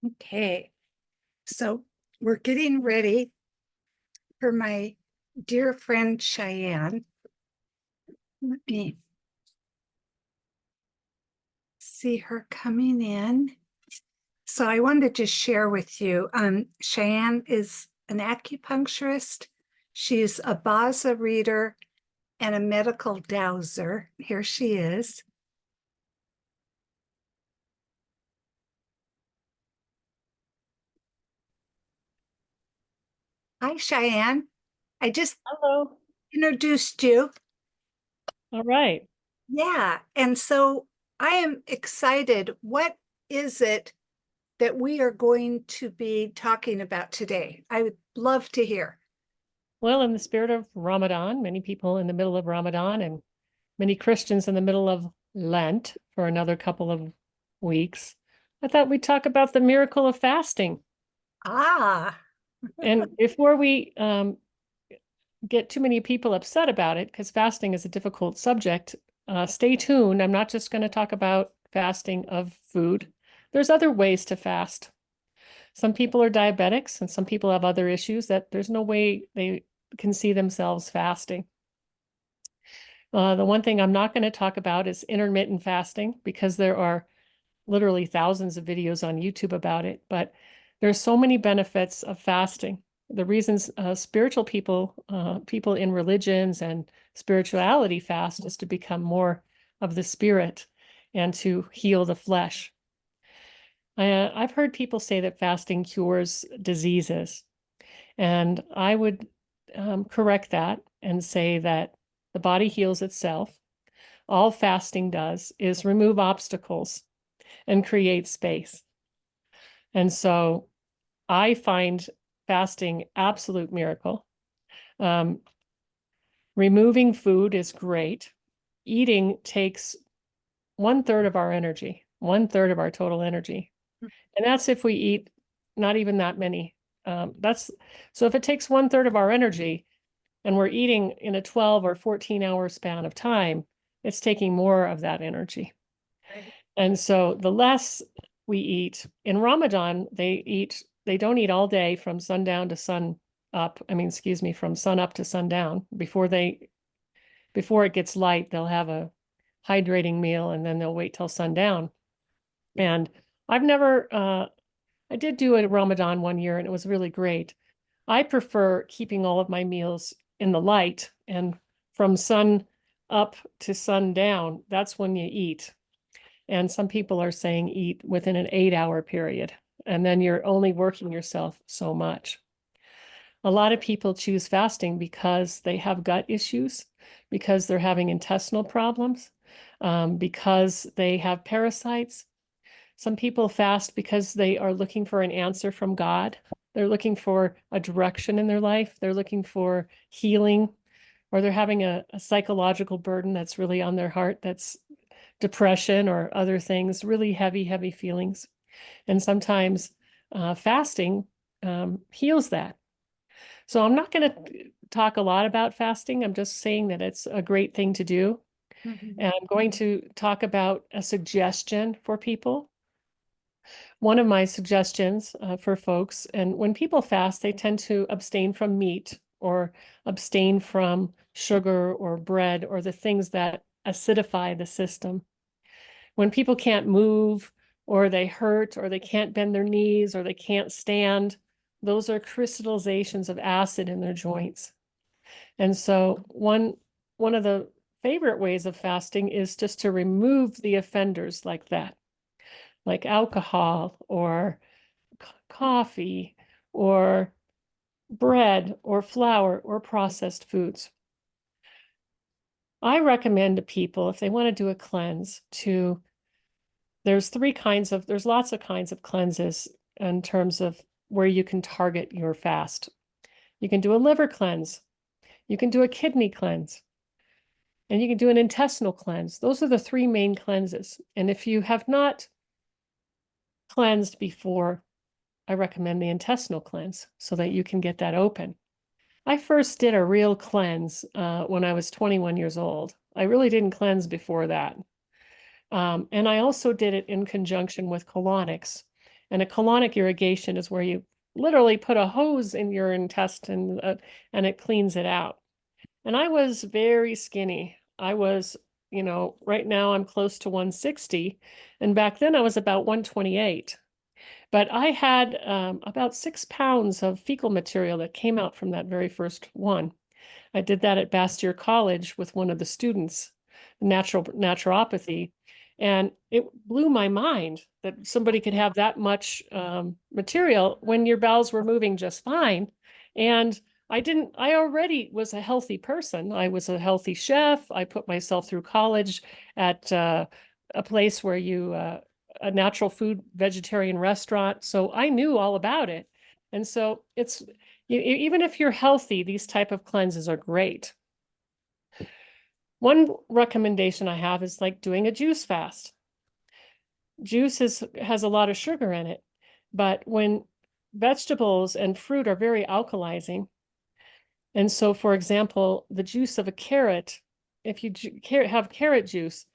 Okay, so we're getting ready for my dear friend Cheyenne. Let me see her coming in. So I wanted to just share with you, Cheyenne is an acupuncturist. She's a Baza reader and a medical dowser. Here she is. Hi, Cheyenne. I just Hello. introduced you. All right. Yeah, and so I am excited. What is it that we are going to be talking about today? I would love to hear. Well, in the spirit of Ramadan, many people in the middle of Ramadan and many Christians in the middle of Lent for another couple of weeks, I thought we'd talk about the miracle of fasting. Ah, And before we get too many people upset about it, because fasting is a difficult subject, stay tuned. I'm not just going to talk about fasting of food. There's other ways to fast. Some people are diabetics and some people have other issues that there's no way they can see themselves fasting. The one thing I'm not going to talk about is intermittent fasting because there are literally thousands of videos on YouTube about it, but there's so many benefits of fasting. The reasons spiritual people, people in religions and spirituality fast is to become more of the spirit and to heal the flesh. I've heard people say that fasting cures diseases, and I would correct that and say that the body heals itself. All fasting does is remove obstacles and create space. And so I find fasting absolute miracle. Um, Removing food is great. Eating takes 1/3 of our energy, 1/3 of our total energy. And that's if we eat not even that many. That's so if it takes 1/3 of our energy and we're eating in a 12 or 14-hour span of time, it's taking more of that energy. right. And so the less we eat in Ramadan, they don't eat all day from sundown to sun up. I mean, excuse me, from sun up to sundown. Before it gets light, they'll have a hydrating meal and then they'll wait till sundown. And I've never I did do a Ramadan one year and it was really great. I prefer keeping all of my meals in the light and from sun up to sundown, that's when you eat. And some people are saying eat within an 8-hour period, and then you're only working yourself so much. A lot of people choose fasting because they have gut issues, because they're having intestinal problems, because they have parasites. Some people fast because they are looking for an answer from God. They're looking for a direction in their life. They're looking for healing, or they're having a psychological burden that's really on their heart, that's depression or other things, really heavy, heavy feelings. And sometimes fasting heals that. So I'm not going to talk a lot about fasting. I'm just saying that it's a great thing to do. Mhm. And I'm going to talk about a suggestion for people. One of my suggestions for folks, and when people fast, they tend to abstain from meat or abstain from sugar or bread or the things that acidify the system. When people can't move or they hurt or they can't bend their knees or they can't stand, those are crystallizations of acid in their joints. And so one of the favorite ways of fasting is just to remove the offenders like that, like alcohol or coffee or bread or flour or processed foods. I recommend to people, if they want to do a cleanse, there's lots of kinds of cleanses in terms of where you can target your fast. You can do a liver cleanse, you can do a kidney cleanse, and you can do an intestinal cleanse. Those are the three main cleanses. And if you have not cleansed before, I recommend the intestinal cleanse so that you can get that open. I first did a real cleanse when I was 21 years old. I really didn't cleanse before that. And I also did it in conjunction with colonics. And a colonic irrigation is where you literally put a hose in your intestine and it cleans it out. And I was very skinny. I was, right now I'm close to 160. And back then I was about 128. But I had about 6 pounds of fecal material that came out from that very first one. I did that at Bastyr College with one of the students, naturopathy, and it blew my mind that somebody could have that much material when your bowels were moving just fine. And I already was a healthy person. I was a healthy chef. I put myself through college at a place where a natural food vegetarian restaurant. So I knew all about it. And so even if you're healthy, these type of cleanses are great. One recommendation I have is like doing a juice fast. Juice has a lot of sugar in it, but when vegetables and fruit are very alkalizing, and so for example, the juice of a carrot, if you have carrot juice,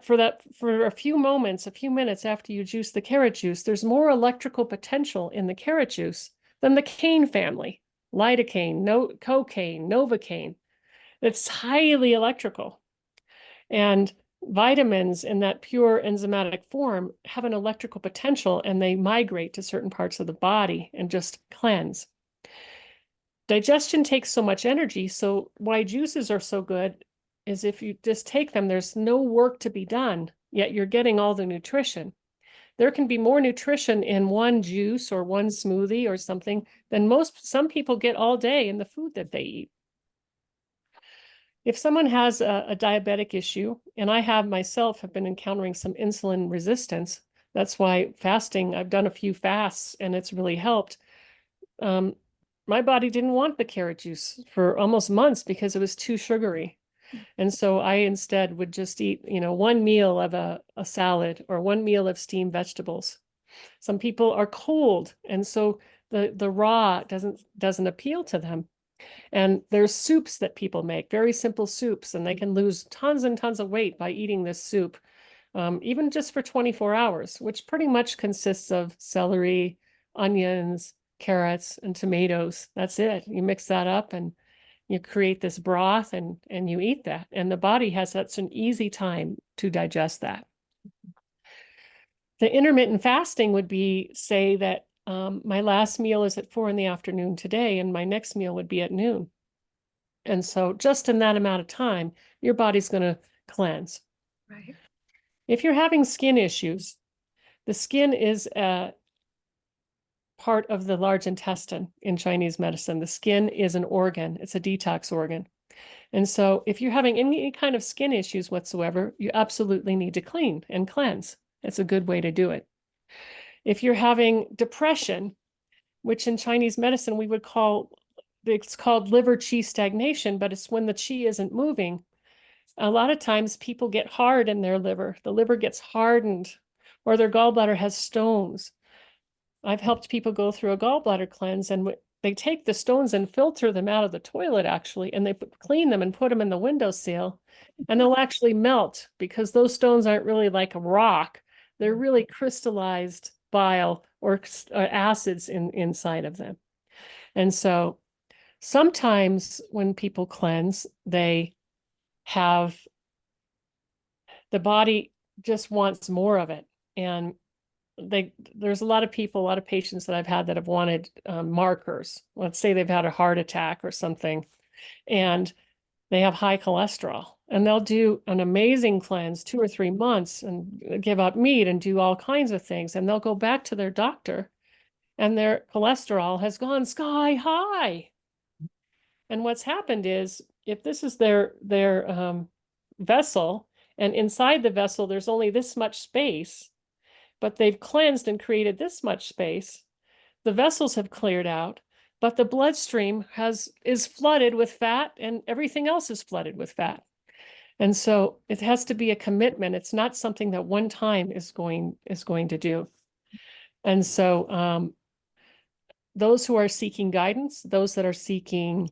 for a few minutes after you juice the carrot juice, there's more electrical potential in the carrot juice than the cane family, lidocaine, cocaine, novocaine. It's highly electrical. And vitamins in that pure enzymatic form have an electrical potential and they migrate to certain parts of the body and just cleanse. Digestion takes so much energy, so why juices are so good is if you just take them, there's no work to be done, yet you're getting all the nutrition. There can be more nutrition in one juice or one smoothie or something than some people get all day in the food that they eat. If someone has a diabetic issue, and I have been encountering some insulin resistance, that's why fasting, I've done a few fasts and it's really helped. My body didn't want the carrot juice for almost months because it was too sugary. And so I instead would just eat, one meal of a salad or one meal of steamed vegetables. Some people are cold, and so the raw doesn't appeal to them. And there's soups that people make, very simple soups, and they can lose tons and tons of weight by eating this soup, even just for 24 hours, which pretty much consists of celery, onions, carrots, and tomatoes. That's it. You mix that up and you create this broth and you eat that. And the body has such an easy time to digest that. The intermittent fasting would be, say that my last meal is at 4 p.m. today, and my next meal would be at noon. And so just in that amount of time, your body's going to cleanse. Right. If you're having skin issues, the skin is a part of the large intestine in Chinese medicine. The skin is an organ. It's a detox organ. And so if you're having any kind of skin issues whatsoever, you absolutely need to clean and cleanse. It's a good way to do it. If you're having depression, which in Chinese medicine it's called liver qi stagnation, but it's when the qi isn't moving. A lot of times people get hard in their liver. The liver gets hardened, or their gallbladder has stones. I've helped people go through a gallbladder cleanse, and they take the stones and filter them out of the toilet, actually, and they clean them and put them in the windowsill, and they'll actually melt because those stones aren't really like a rock. They're really crystallized bile or acids inside of them. And so sometimes when people cleanse, the body just wants more of it. And there's a lot of patients that I've had that have wanted markers. Let's say they've had a heart attack or something, and they have high cholesterol, and they'll do an amazing cleanse 2 or 3 months and give up meat and do all kinds of things. And they'll go back to their doctor and their cholesterol has gone sky high. And what's happened is, if this is their vessel, and inside the vessel, there's only this much space, but they've cleansed and created this much space, the vessels have cleared out, but the bloodstream is flooded with fat and everything else is flooded with fat. And so it has to be a commitment. It's not something that one time is going to do. And so those who are seeking guidance, those that are seeking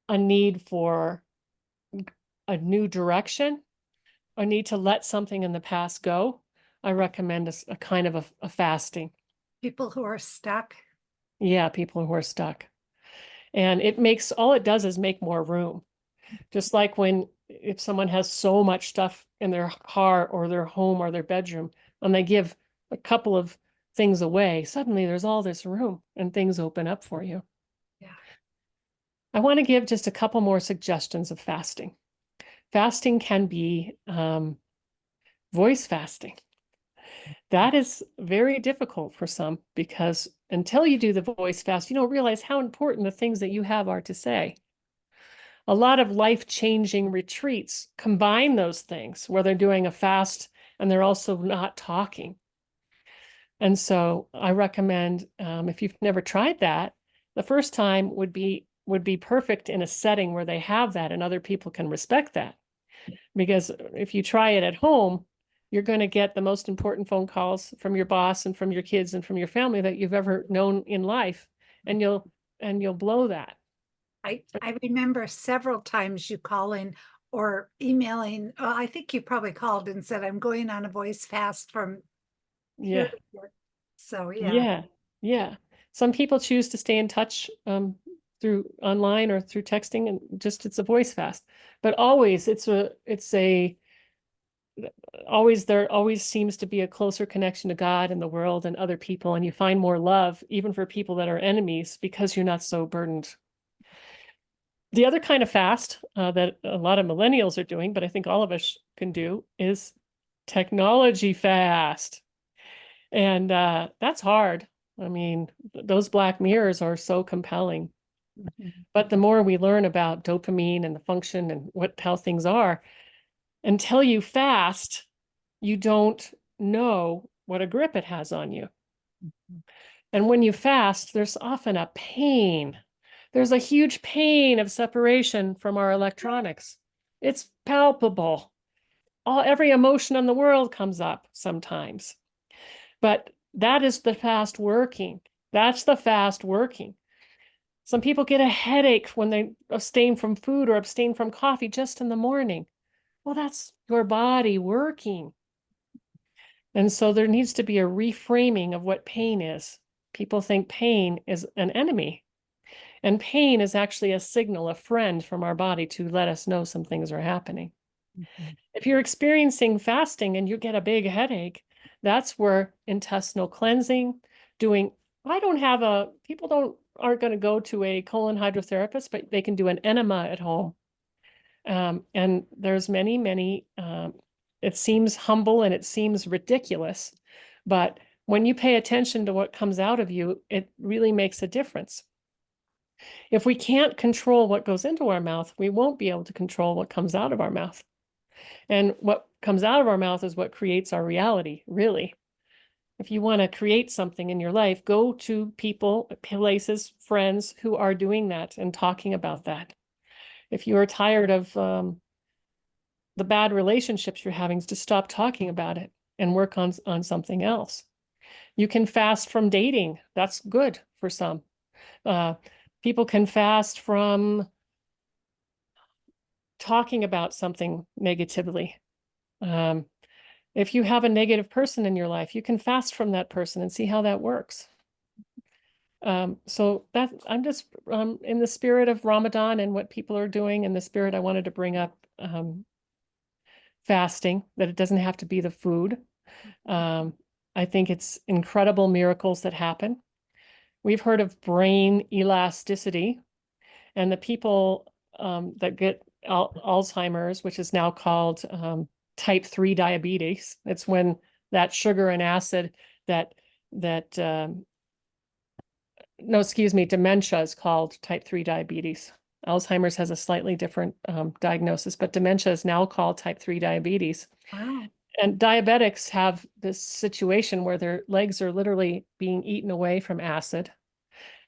a need for a new direction, a need to let something in the past go, I recommend a kind of a fasting. People who are stuck. Yeah, people who are stuck. And all it does is make more room. Just like if someone has so much stuff in their car or their home or their bedroom, and they give a couple of things away, suddenly there's all this room and things open up for you. Yeah. I want to give just a couple more suggestions of fasting. Fasting can be voice fasting. That is very difficult for some because until you do the voice fast, you don't realize how important the things that you have are to say. A lot of life-changing retreats combine those things where they're doing a fast and they're also not talking. And so I recommend, if you've never tried that, the first time would be perfect in a setting where they have that and other people can respect that. Because if you try it at home, you're going to get the most important phone calls from your boss and from your kids and from your family that you've ever known in life, and you'll blow that. I remember several times you calling or emailing. I think you probably called and said, I'm going on a voice fast from here Yeah. to here. So yeah. Yeah. Yeah. Some people choose to stay in touch through online or through texting, and just it's a voice fast. But always there always seems to be a closer connection to God and the world and other people, and you find more love even for people that are enemies because you're not so burdened. The other kind of fast that a lot of millennials are doing, but I think all of us can do, is technology fast. And that's hard. I mean, those black mirrors are so compelling. Mhm. But the more we learn about dopamine and the function and how things are, until you fast, you don't know what a grip it has on you. And when you fast, there's often a pain. There's a huge pain of separation from our electronics. It's palpable. Every emotion in the world comes up sometimes. But that is the fast working. That's the fast working. Some people get a headache when they abstain from food or abstain from coffee just in the morning. Well, that's your body working. And so there needs to be a reframing of what pain is. People think pain is an enemy, and pain is actually a signal, a friend from our body to let us know some things are happening. Mhm. If you're experiencing fasting and you get a big headache, that's where intestinal cleansing, doing, I don't have a, people aren't going to go to a colon hydrotherapist, but they can do an enema at home. And there's many, it seems humble and it seems ridiculous, but when you pay attention to what comes out of you, it really makes a difference. If we can't control what goes into our mouth, we won't be able to control what comes out of our mouth. And what comes out of our mouth is what creates our reality, really. If you want to create something in your life, go to people, places, friends who are doing that and talking about that. If you are tired of the bad relationships you're having, to stop talking about it and work on something else. You can fast from dating. That's good for some. Uh, People can fast from talking about something negatively. Um, if you have a negative person in your life, you can fast from that person and see how that works. So that I'm just in the spirit of Ramadan and what people are doing, in the spirit I wanted to bring up fasting, that it doesn't have to be the food. Um, I think it's incredible miracles that happen. We've heard of brain elasticity, and the people that get Alzheimer's, which is now called type 3 diabetes. It's when that sugar and acid that that no, excuse me, dementia is called type 3 diabetes. Alzheimer's has a slightly different diagnosis, but dementia is now called type 3 diabetes. Wow. And diabetics have this situation where their legs are literally being eaten away from acid.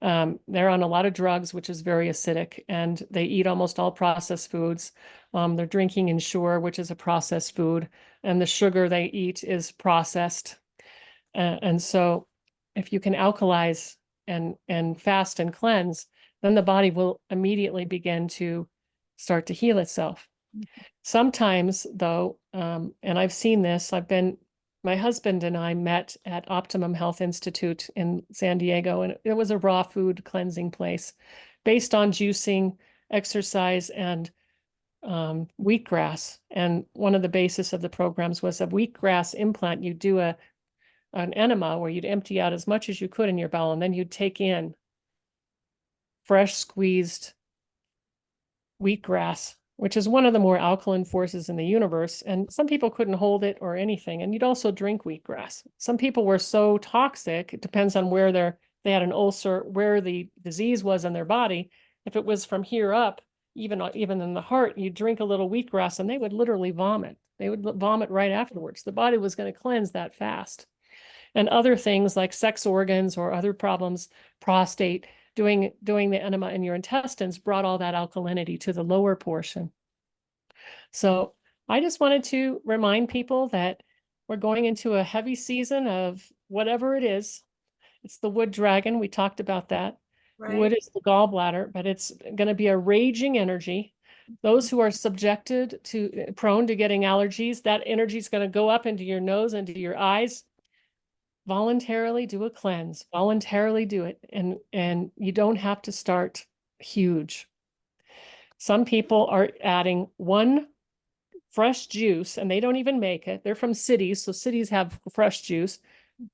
They're on a lot of drugs, which is very acidic, and they eat almost all processed foods. They're drinking Ensure, which is a processed food, and the sugar they eat is processed. And so if you can alkalize and fast and cleanse, then the body will immediately begin to start to heal itself. Sometimes, though, and I've seen this, I've been My husband and I met at Optimum Health Institute in San Diego, and it was a raw food cleansing place based on juicing, exercise, and wheatgrass. And one of the basis of the programs was a wheatgrass implant. You do an enema where you'd empty out as much as you could in your bowel, and then you'd take in fresh squeezed wheatgrass, which is one of the more alkaline forces in the universe. And some people couldn't hold it or anything. And you'd also drink wheatgrass. Some people were so toxic, it depends on where they had an ulcer, where the disease was in their body. If it was from here up, even in the heart, you drink a little wheatgrass and they would literally vomit. They would vomit right afterwards. The body was going to cleanse that fast. And other things like sex organs or other problems, prostate, doing the enema in your intestines brought all that alkalinity to the lower portion. So I just wanted to remind people that we're going into a heavy season of whatever it is. It's the wood dragon. We talked about that. Wood Right? is the gallbladder, but it's going to be a raging energy. Those who are subjected to prone to getting allergies, that energy is going to go up into your nose, into your eyes. Voluntarily do a cleanse, voluntarily do it. And you don't have to start huge. Some people are adding one fresh juice and they don't even make it. They're from cities, so cities have fresh juice.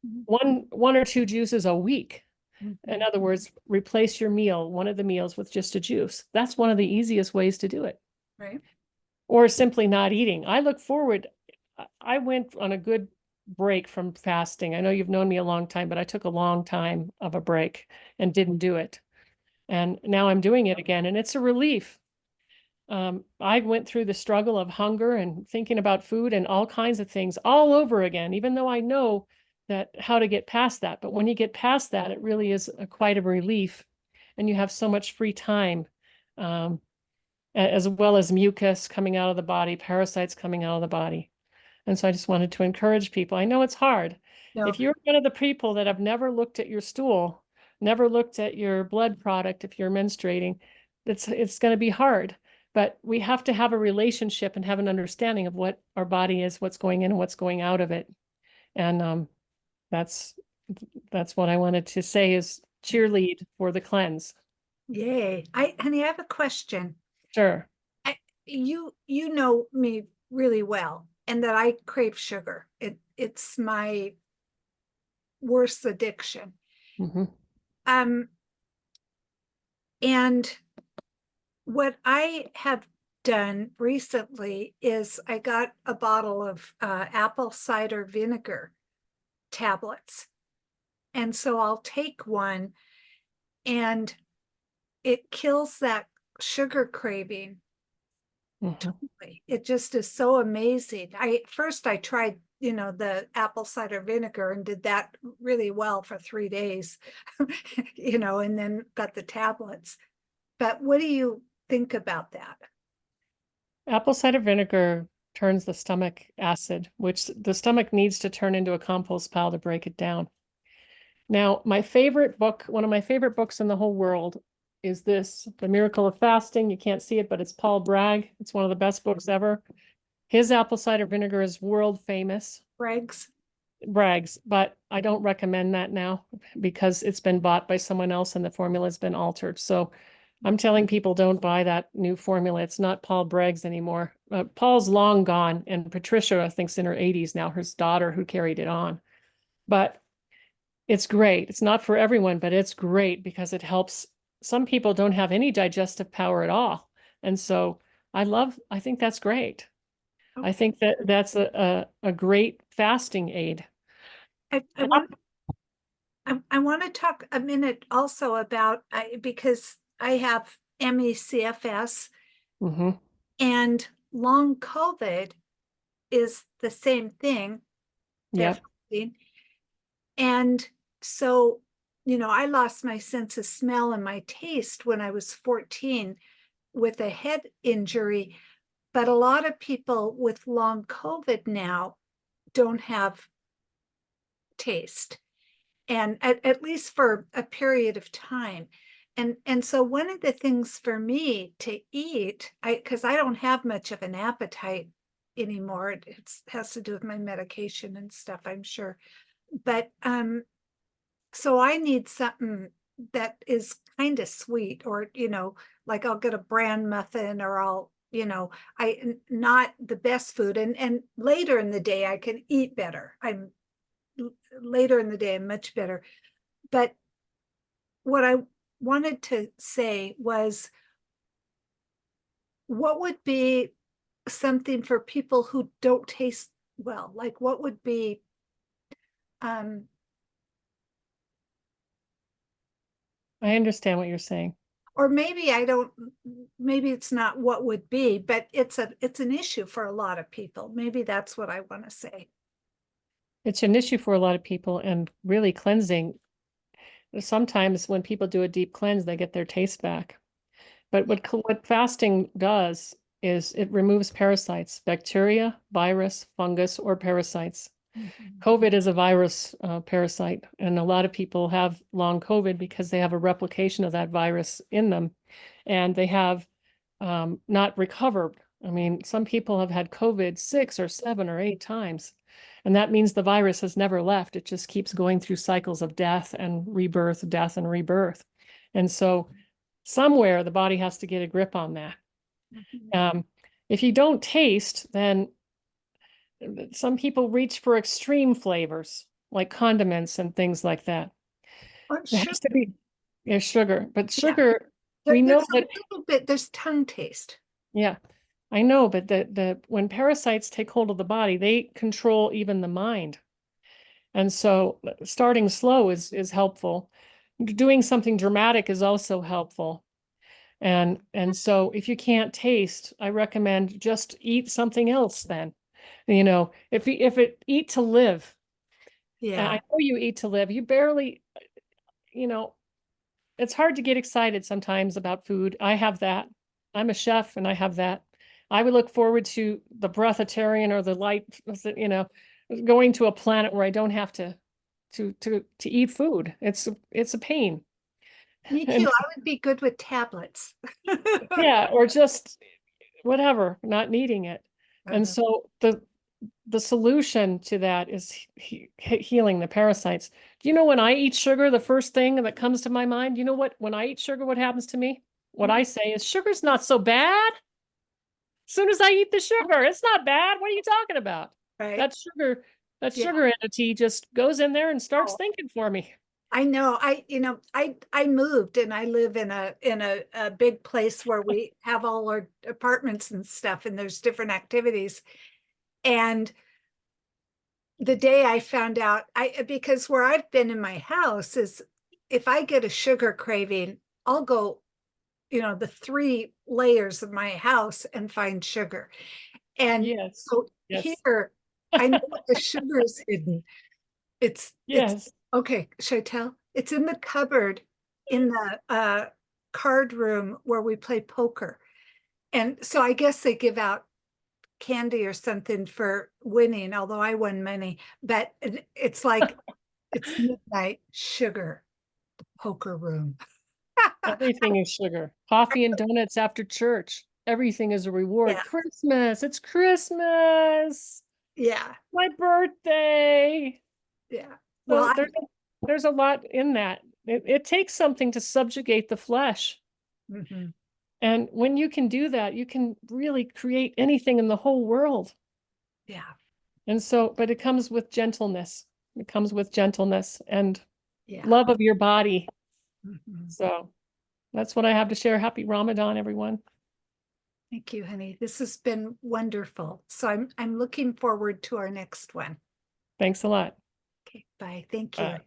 Mhm. One or two juices a week. Mhm. In other words, replace your meal, one of the meals, with just a juice. That's one of the easiest ways to do it. Right? Or simply not eating. I look forward. I went on a good break from fasting. I know you've known me a long time, but I took a long time of a break and didn't do it. And now I'm doing it again, and it's a relief. I went through the struggle of hunger and thinking about food and all kinds of things all over again, even though I know that how to get past that. But when you get past that, it really is quite a relief, and you have so much free time, um, as well as mucus coming out of the body, parasites coming out of the body. And so I just wanted to encourage people. I know it's hard. No. If you're one of the people that have never looked at your stool, never looked at your blood product, if you're menstruating, it's going to be hard. But we have to have a relationship and have an understanding of what our body is, what's going in and what's going out of it. And that's that's what I wanted to say is cheerlead for the cleanse. Yay. Honey, I have a question. Sure. You know me really well, and that I crave sugar. It's my worst addiction. Hmm. Um, and what I have done recently is I got a bottle of apple cider vinegar tablets. And so I'll take one and it kills that sugar craving. Hmm. It just is so amazing. I tried, the apple cider vinegar and did that really well for 3 days, and then got the tablets. But what do you think about that? Apple cider vinegar turns the stomach acid, which the stomach needs to turn into a compost pile to break it down. Now, my favorite book, one of my favorite books in the whole world is this, The Miracle of Fasting. You can't see it, but it's Paul Bragg. It's one of the best books ever. His apple cider vinegar is world famous. Greg's? Bragg's, but I don't recommend that now because it's been bought by someone else and the formula has been altered. So I'm telling people don't buy that new formula. It's not Paul Bragg's anymore. Paul's long gone, and Patricia, I think's in her 80s now, his daughter who carried it on. But it's great. It's not for everyone, but it's great because it helps. Some people don't have any digestive power at all. And so I think that's great. I Okay. think that that's a great fasting aid. I want to talk a minute also about because I have ME/CFS Hmm. and long COVID is the same thing. They're Yep. fasting. And so, I lost my sense of smell and my taste when I was 14 with a head injury. But a lot of people with long COVID now don't have taste, and at least for a period of time. And so one of the things for me to eat, because I don't have much of an appetite anymore. It has to do with my medication and stuff, I'm sure. But so I need something that is kind of sweet, or like I'll get a bran muffin, or I'll, not the best food. And later in the day I can eat better. Later in the day I'm much better. But what I wanted to say was, what would be something for people who don't taste well? Like, what would be, um, I understand what you're saying. or maybe I don't, maybe it's not what would be, but it's an issue for a lot of people. Maybe that's what I want to say. It's an issue for a lot of people, and really cleansing. Sometimes when people do a deep cleanse, they get their taste back. But what fasting does is it removes parasites, bacteria, virus, fungus, or parasites. Mhm. COVID is a virus parasite, and a lot of people have long COVID because they have a replication of that virus in them, and they have not recovered. I mean, some people have had COVID 6 or 7 or 8 times, and that means the virus has never left. It just keeps going through cycles of death and rebirth, death and rebirth. And so somewhere the body has to get a grip on that. Mhm. If you don't taste, then some people reach for extreme flavors like condiments and things like that. Or It sugar. has to be, yeah, sugar, but Yeah. sugar, we know There's a that, little bit, there's tongue taste. yeah, I know, but the when parasites take hold of the body, they control even the mind. And so starting slow is helpful. Doing something dramatic is also helpful. And so if you can't taste, I recommend just eat something else then. If it eat to live, I Yeah. know you eat to live. You barely, you know, it's hard to get excited sometimes about food. I have that. I'm a chef and I have that. I would look forward to the breatharian or the light, going to a planet where I don't have to eat food. It's a pain. Me too. And I would be good with tablets. yeah, or just whatever, not needing it. And Uh, so the solution to that is healing the parasites. Do you know when I eat sugar, the first thing that comes to my mind, you know what? When I eat sugar, what happens to me? What I say is sugar's not so bad. As soon as I eat the sugar, it's not bad. What are you talking about? right. That sugar, that Yeah. sugar entity just goes in there and starts Oh, thinking for me. I know. I moved, and I live in a big place where we have all our apartments and stuff, and there's different activities. And the day I found out, because where I've been in my house is, if I get a sugar craving, I'll go, the 3 layers of my house and find sugar. And Yes. so Yes. here, I know what the sugar is hidden. It's Yes. okay. Should I tell? It's in the cupboard in the card room where we play poker. And so I guess they give out candy or something for winning, although I won money. But it's like it's midnight, sugar, poker room. Everything is sugar. Coffee and donuts after church. Everything is a reward. Yeah, Christmas. It's Christmas. yeah, My birthday. yeah. Well, So there's a lot in that. It takes something to subjugate the flesh. mhm, And when you can do that, you can really create anything in the whole world. yeah, And so, but it comes with gentleness. It comes with gentleness and yeah. love of your body. Mhm. So that's what I have to share. Happy Ramadan, everyone. Thank you, honey. This has been wonderful. So I'm looking forward to our next one. Thanks a lot. Okay, bye. Thank you. Bye.